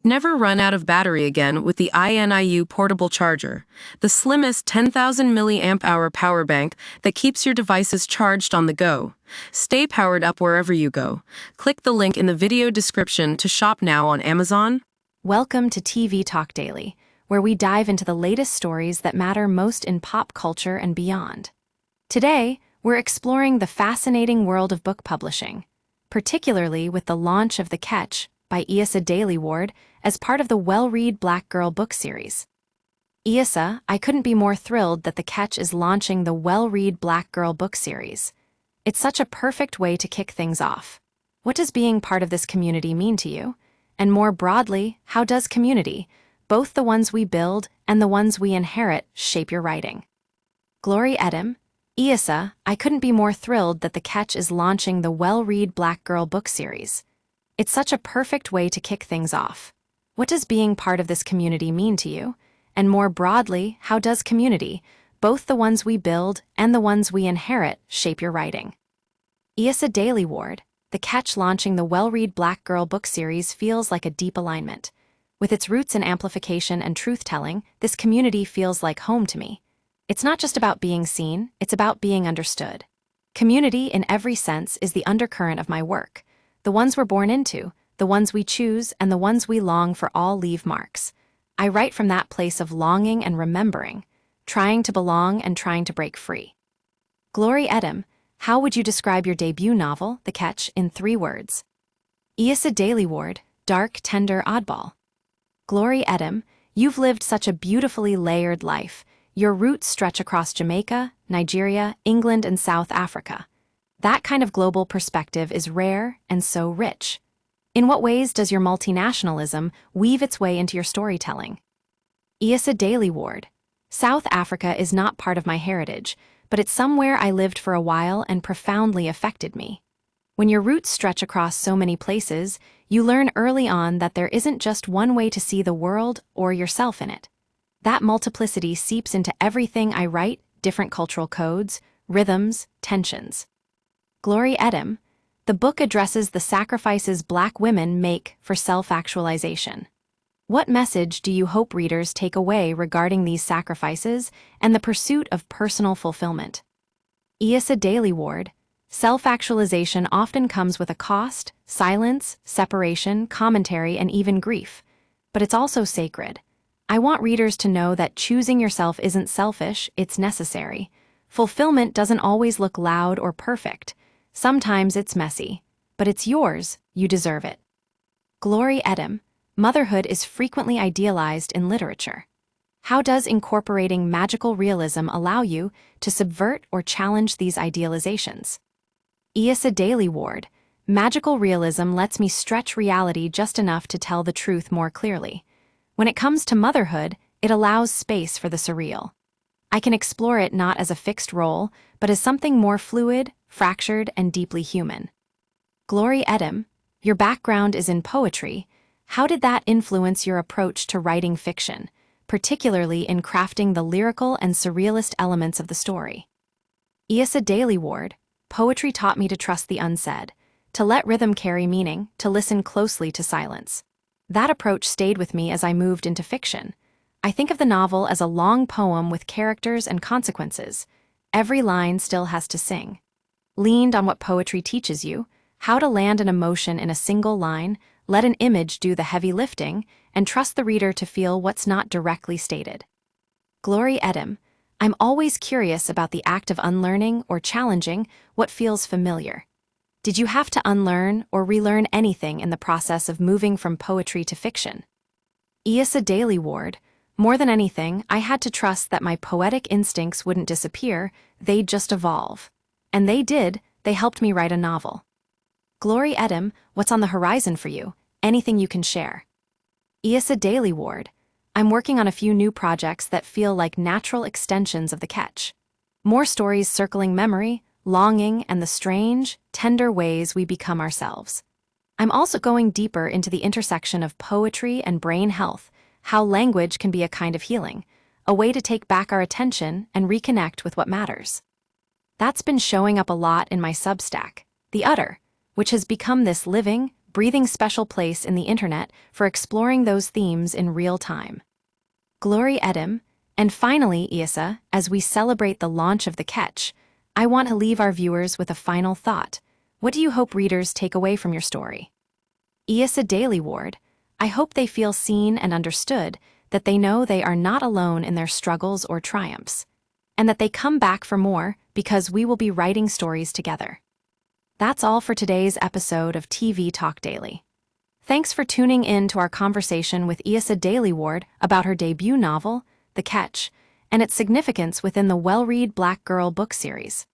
Never run out of battery again with the INIU portable charger, the slimmest 10,000 milliamp hour power bank that keeps your devices charged on the go. Stay powered up wherever you go. Click the link in the video description to shop now on Amazon. Welcome to TV Talk Daily, where we dive into the latest stories that matter most in pop culture and beyond. Today, we're exploring the fascinating world of book publishing, particularly with the launch of The Catch by Yrsa Daley-Ward as part of the Well-Read Black Girl book series. Yrsa, I couldn't be more thrilled that The Catch is launching the Well-Read Black Girl book series. It's such a perfect way to kick things off. What does being part of this community mean to you? And more broadly, how does community, both the ones we build and the ones we inherit, shape your writing? Glory Edom, Yrsa, I couldn't be more thrilled that The Catch is launching the Well-Read Black Girl book series. It's such a perfect way to kick things off. What does being part of this community mean to you? And more broadly, how does community, both the ones we build and the ones we inherit, shape your writing? Yrsa Daley-Ward, The Catch launching the Well-Read Black Girl book series feels like a deep alignment. With its roots in amplification and truth-telling, this community feels like home to me. It's not just about being seen, it's about being understood. Community, in every sense, is the undercurrent of my work. The ones we're born into, the ones we choose, and the ones we long for all leave marks. I write from that place of longing and remembering, trying to belong and trying to break free. Glory Edom, how would you describe your debut novel, The Catch, in 3 words? Yrsa Daley-Ward, dark, tender, oddball. Glory Edom, you've lived such a beautifully layered life. Your roots stretch across Jamaica, Nigeria, England, and South Africa. That kind of global perspective is rare and so rich. In what ways does your multinationalism weave its way into your storytelling? Yrsa Daley-Ward, South Africa is not part of my heritage, but it's somewhere I lived for a while and profoundly affected me. When your roots stretch across so many places, you learn early on that there isn't just one way to see the world or yourself in it. That multiplicity seeps into everything I write, different cultural codes, rhythms, tensions. Glory Edom, the book addresses the sacrifices Black women make for self-actualization. What message do you hope readers take away regarding these sacrifices and the pursuit of personal fulfillment? Yrsa Daley-Ward, self-actualization often comes with a cost, silence, separation, commentary, and even grief. But it's also sacred. I want readers to know that choosing yourself isn't selfish, it's necessary. Fulfillment doesn't always look loud or perfect. Sometimes it's messy, but it's yours, you deserve it. Glory Edom, motherhood is frequently idealized in literature. How does incorporating magical realism allow you to subvert or challenge these idealizations? Yrsa Daley-Ward, magical realism lets me stretch reality just enough to tell the truth more clearly. When it comes to motherhood, it allows space for the surreal. I can explore it not as a fixed role, but as something more fluid, fractured, and deeply human. Glory Edom, your background is in poetry. How did that influence your approach to writing fiction, particularly in crafting the lyrical and surrealist elements of the story? Yrsa Daley-Ward, poetry taught me to trust the unsaid, to let rhythm carry meaning, to listen closely to silence. That approach stayed with me as I moved into fiction. I think of the novel as a long poem with characters and consequences. Every line still has to sing. Leaned on what poetry teaches you, how to land an emotion in a single line, let an image do the heavy lifting, and trust the reader to feel what's not directly stated. Glory Edom, I'm always curious about the act of unlearning or challenging what feels familiar. Did you have to unlearn or relearn anything in the process of moving from poetry to fiction? Yrsa Daley-Ward, more than anything, I had to trust that my poetic instincts wouldn't disappear, they'd just evolve. And they did, they helped me write a novel. Glory Edom, what's on the horizon for you? Anything you can share? Yrsa Daley-Ward, I'm working on a few new projects that feel like natural extensions of The Catch. More stories circling memory, longing, and the strange, tender ways we become ourselves. I'm also going deeper into the intersection of poetry and brain health, how language can be a kind of healing, a way to take back our attention and reconnect with what matters. That's been showing up a lot in my Substack, The Utter, which has become this living, breathing special place in the internet for exploring those themes in real time. Glory Edim, and finally, Yrsa, as we celebrate the launch of The Catch, I want to leave our viewers with a final thought. What do you hope readers take away from your story? Yrsa Daley-Ward, I hope they feel seen and understood, that they know they are not alone in their struggles or triumphs, and that they come back for more because we will be writing stories together. That's all for today's episode of TV Talk Daily. Thanks for tuning in to our conversation with Yrsa Daley-Ward about her debut novel, The Catch, and its significance within the well-read Black Girl book series.